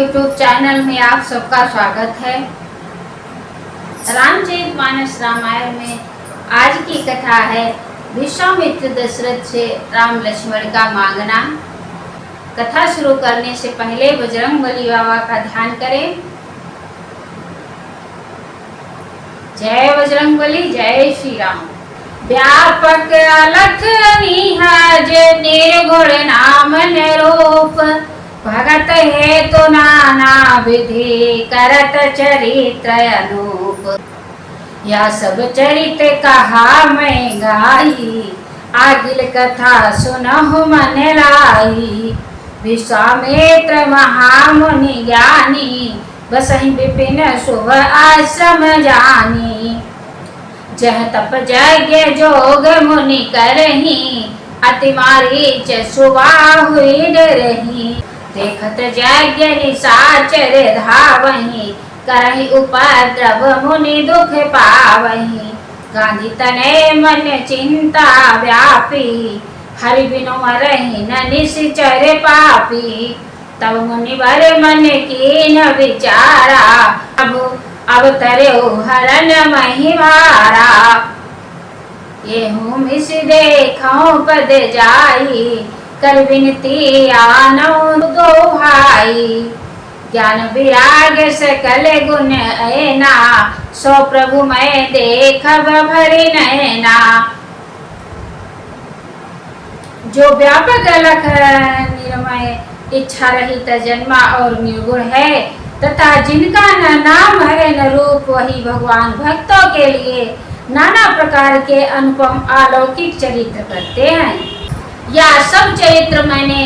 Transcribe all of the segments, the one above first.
YouTube channel में आप सबका स्वागत है। रामचरितमानस रामायण में आज की कथा है विश्वामित्र दशरथ से राम लक्ष्मण का मांगना। कथा शुरू करने से पहले बजरंगबली बाबा का ध्यान करें। जय बजरंगबली, जय श्री राम। व्यापक अलख निहाज निर्गुण नाम निरूप, भगत है तो नाना विधि करत चरित्र अनूप। यह सब चरित्र कहा मैं गाई, आगिल कथा सुनहु मन लाई। विश्वामित्र महामुनि ज्ञानी, बसहि विपिन शुभ आश्रम जानी। जह तप यज्ञ जोग मुनि करही, अति मारीच सुबह हुई डरही। देखत यज्ञ निशाचर धावही, करहि उपद्रव मुनि दुख पावही। गांधी तनय मन चिंता व्यापी, हरि बिनु मरहि न निश्चर पापी। तब मुनिवर मन कीन विचारा, अब तरयो हरण महिमारा। येहू मिस देखो पद जाई, कर विनती आनो दो भाई। ज्ञान विराग सकल गुण ऐना, सो प्रभु मैं देखब भरि नैना। जो व्यापक अलख निर्मय इच्छा रहित जन्मा और निर्गुण है, तथा जिनका न नाम है न रूप, वही भगवान भक्तों के लिए नाना प्रकार के अनुपम अलौकिक चरित्र करते हैं। यह सब चरित्र मैंने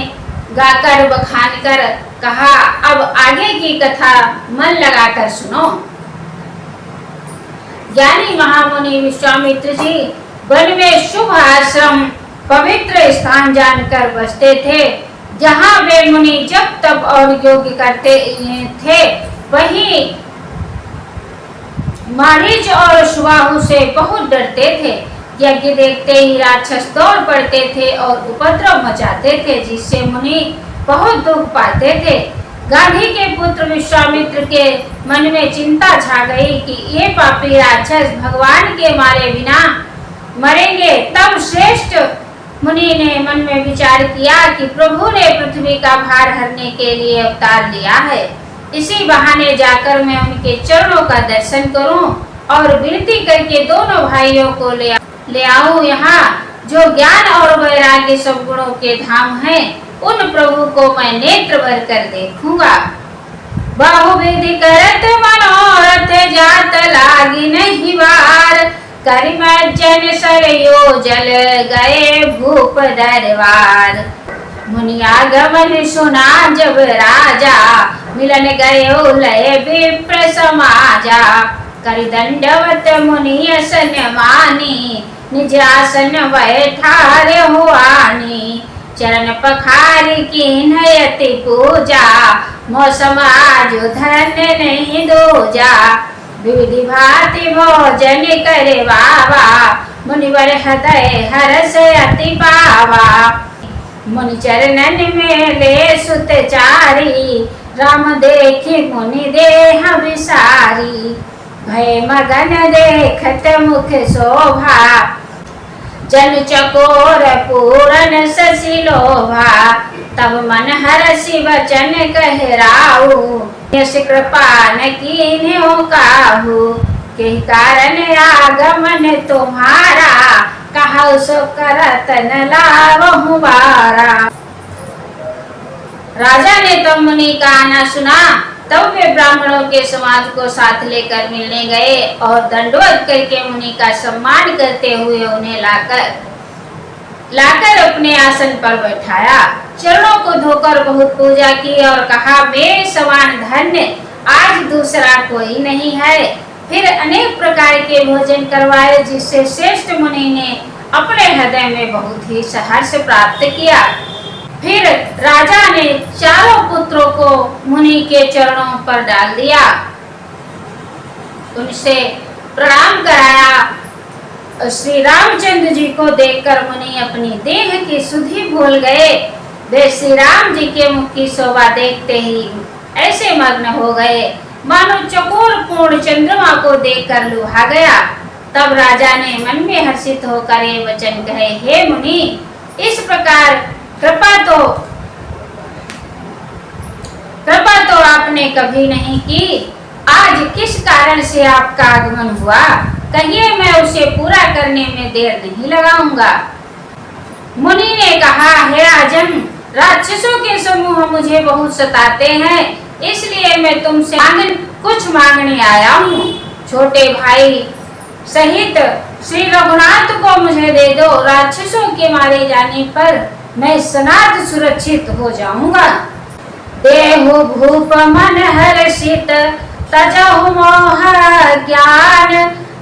गाकर बखान कर कहा। अब आगे की कथा मन लगाकर सुनो। ज्ञानी महामुनि विश्वामित्र जी वन में शुभ आश्रम पवित्र स्थान जानकर बसते थे। जहाँ वे मुनि जप तप और योग करते थे, वहीं मारीच और सुबाहु से बहुत डरते थे। यज्ञ देखते ही राक्षस दौड़ पड़ते थे और उपद्रव मचाते थे, जिससे मुनि बहुत दुख पाते थे। गांधी के पुत्र विश्वामित्र के मन में चिंता छा गई कि ये पापी राक्षस भगवान के मारे बिना मरेंगे। तब श्रेष्ठ मुनि ने मन में विचार किया कि प्रभु ने पृथ्वी का भार हरने के लिए अवतार लिया है। इसी बहाने जाकर मैं उनके चरणों का दर्शन करूं और विनती करके दोनों भाइयों को ले आऊं। यहाँ जो ज्ञान और वैराग्य सब गुणों के धाम हैं, उन प्रभु को मैं नेत्र भर कर देखूंगा। बहुविधि करत मनोरथ, जात लागी नहीं वार। करिमर्जन सरयो जल गए भूप दरबार। मुनियागमन सुना जब राजा, मिलन गयो लय विप्र समाजा। करि दंडवत मुनि असन मानी, निज आसन बैठारे हुआनी। चरण पखारी कीन्हयति पूजा, मौसम आज धन्य नहीं दूजा। विधि भांति भोजन करे बाबा, मुनिवर हृदय हर्ष अति पावा। मुनि चरणन में ले सुत चारी, राम देखी मुनि देह विसारी। भय मगन देखत मुख शोभा, जन चकोर पूरन शशि लोभा। तब मन हरषि वचन कहराऊ, यश कृपा न कीन्ह्यो काहू। के कारण आगमन तुम्हारा, कहु सो करत न लावहु बारा। राजा ने तब मुनि का आना सुना। तब वे ब्राह्मणों के समाज को साथ लेकर मिलने गए और दंडवत करके मुनि का सम्मान करते हुए उन्हें लाकर अपने आसन पर बैठाया। चरणों को धोकर बहुत पूजा की और कहा, मेरे समान धन्य आज दूसरा कोई नहीं है। फिर अनेक प्रकार के भोजन करवाए, जिससे श्रेष्ठ मुनि ने अपने हृदय में बहुत ही हर्ष प्राप्त किया। फिर राजा ने चारों पुत्रों को मुनि के चरणों पर डाल दिया, उनसे प्रणाम कराया। श्री रामचंद्र जी को देखकर मुनि अपनी देह की सुधि भूल गए। वे श्री राम जी के मुख की शोभा देखते ही ऐसे मग्न हो गए मानो चकोर पूर्ण चंद्रमा को देखकर लुभा गया। तब राजा ने मन में हर्षित होकर ये वचन कहे, हे मुनि, इस प्रकार कृपा तो आपने कभी नहीं की। आज किस कारण से आपका आगमन हुआ, कहिए, मैं उसे पूरा करने में देर नहीं लगाऊंगा। मुनि ने कहा, हे राजन, राक्षसों के समूह मुझे बहुत सताते हैं, इसलिए मैं तुमसे कुछ मांगने आया हूँ। छोटे भाई सहित श्री रघुनाथ को मुझे दे दो। राक्षसों के मारे जाने पर मैं सनाथ सुरक्षित हो जाऊंगा। देहु भूप मन हर्षित तजहु मोह ज्ञान,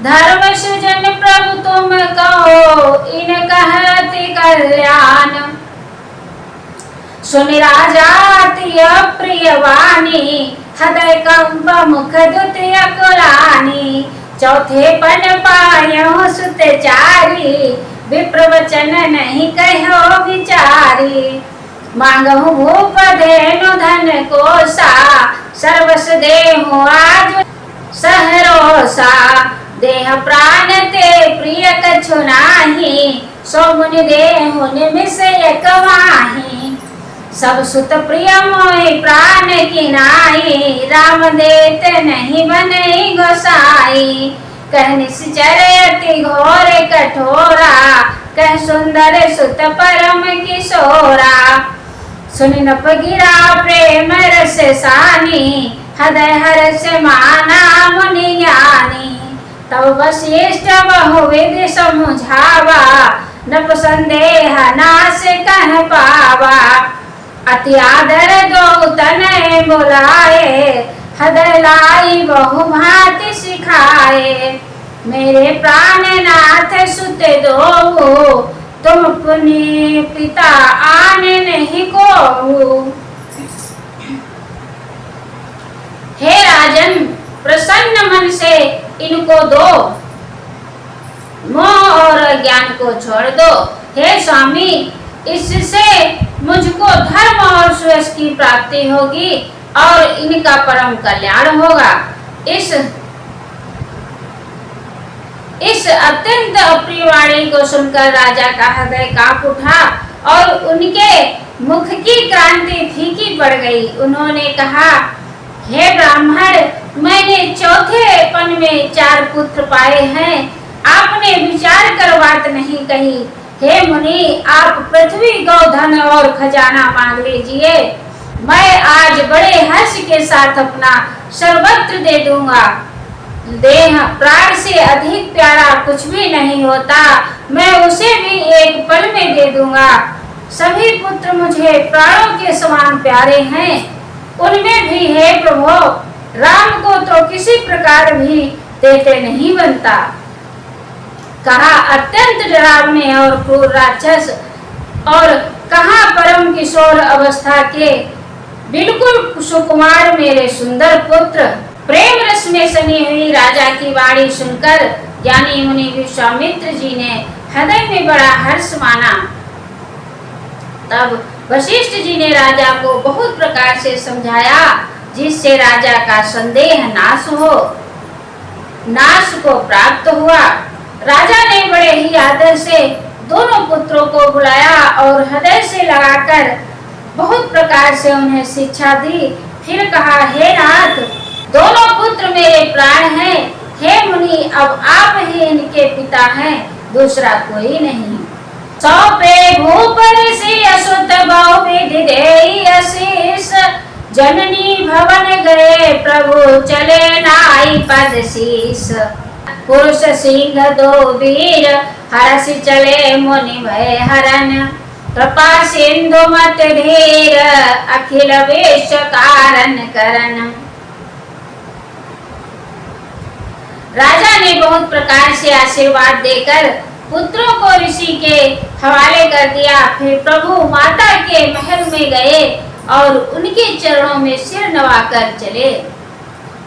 धर्म सृजन प्रभु तुम कहो इन कहति कल्याण। सुन राजा अति प्रिय वाणी, हृदय कंप मुख द्वितीय कुलानी। चौथे पन पायो सुत चारी, विप्र वचन नहीं कहो विचारी। मांगहु भूप धेनु धन कोसा, सर्वस देहु आज सहरोसा। देह प्राण ते प्रिय कछु नाही, सो मुनि देहु निमिष एक वाही। सब सुत प्रिय मोहि प्राण की नाई, राम देत नहीं बने गोसाई। कह निश्चर अति घोर कठोरा, कह सुंदर सुत परम किशोरा। सुनि नप गिरा प्रेम रस सानी, हृदय हर्ष माना मुनि ज्ञानी। तब वशिष्ठ बहुविधि समुझावा, नप संदेह नाश कह पावा। अति आदर दो तनय बुलाए, हृदय लाई बहु भांति सिखाए। मेरे प्राणनाथ सुत दो, तुम पुनि पिता आने नहीं को। हे राजन, प्रसन्न मन से इनको दो, मोह और ज्ञान को छोड़ दो। हे स्वामी, इससे मुझको धर्म और सुयश की प्राप्ति होगी और इनका परम कल्याण होगा। इस अत्यंत अप्रिय वाणी को सुनकर राजा का हृदय कांप उठा और उनके मुख की क्रांति फीकी पड़ गई। उन्होंने कहा, हे ब्राह्मण, मैंने चौथे पन में 4 पुत्र पाए हैं, आपने विचार कर बात नहीं कही। हे मुनि, आप पृथ्वी गोधन और खजाना मांग लीजिए, मैं आज बड़े हर्ष के साथ अपना सर्वत्र दे दूंगा। देह प्राण से अधिक प्यारा कुछ भी नहीं होता, मैं उसे भी एक पल में दे दूंगा। सभी पुत्र मुझे प्राणों के समान प्यारे हैं, उनमें भी हे प्रभु, राम को तो किसी प्रकार भी देते नहीं बनता। कहा, अत्यंत डरावने और क्रूर राक्षस और कहा परम किशोर अवस्था के बिल्कुल सुकुमार मेरे सुंदर पुत्र। प्रेम रस में सनी हुई राजा की वाणी सुनकर ज्ञानी मुनि विश्वामित्र जी ने हृदय में बड़ा हर्ष माना। तब वशिष्ठ जी ने राजा को बहुत प्रकार से समझाया, जिससे राजा का संदेह नाश को प्राप्त हुआ। राजा ने बड़े ही आदर से दोनों पुत्रों को बुलाया और हृदय से लगाकर बहुत प्रकार से उन्हें शिक्षा दी। फिर कहा, हे नाथ, दोनों पुत्र मेरे प्राण हैं। हे मुनि, अब आप ही इनके पिता हैं, दूसरा कोई नहीं। सौंपे भूप ऋषि असुत बहुविधि देई आशीष, जननी भवन गए प्रभु चले नाई पद शीस। पुरुष सिंह 2 वीर, हर्ष चले मुनि भय हरन। कृपा सिंधु मत धीर, अखिल विश्व कारण करन। राजा ने बहुत प्रकार से आशीर्वाद देकर पुत्रों को ऋषि के हवाले कर दिया। फिर प्रभु माता के महल में गए और उनके चरणों में सिर नवाकर चले।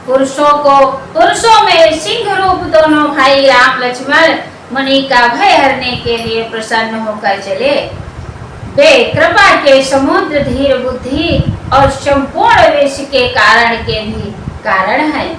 पुरुषों में सिंह रूप दोनों भाई राम लक्ष्मण मुनि का भय हरने के लिए प्रसन्न होकर चले। वे कृपा के समुद्र, धीर बुद्धि और संपूर्ण विश्व के कारण के भी कारण है।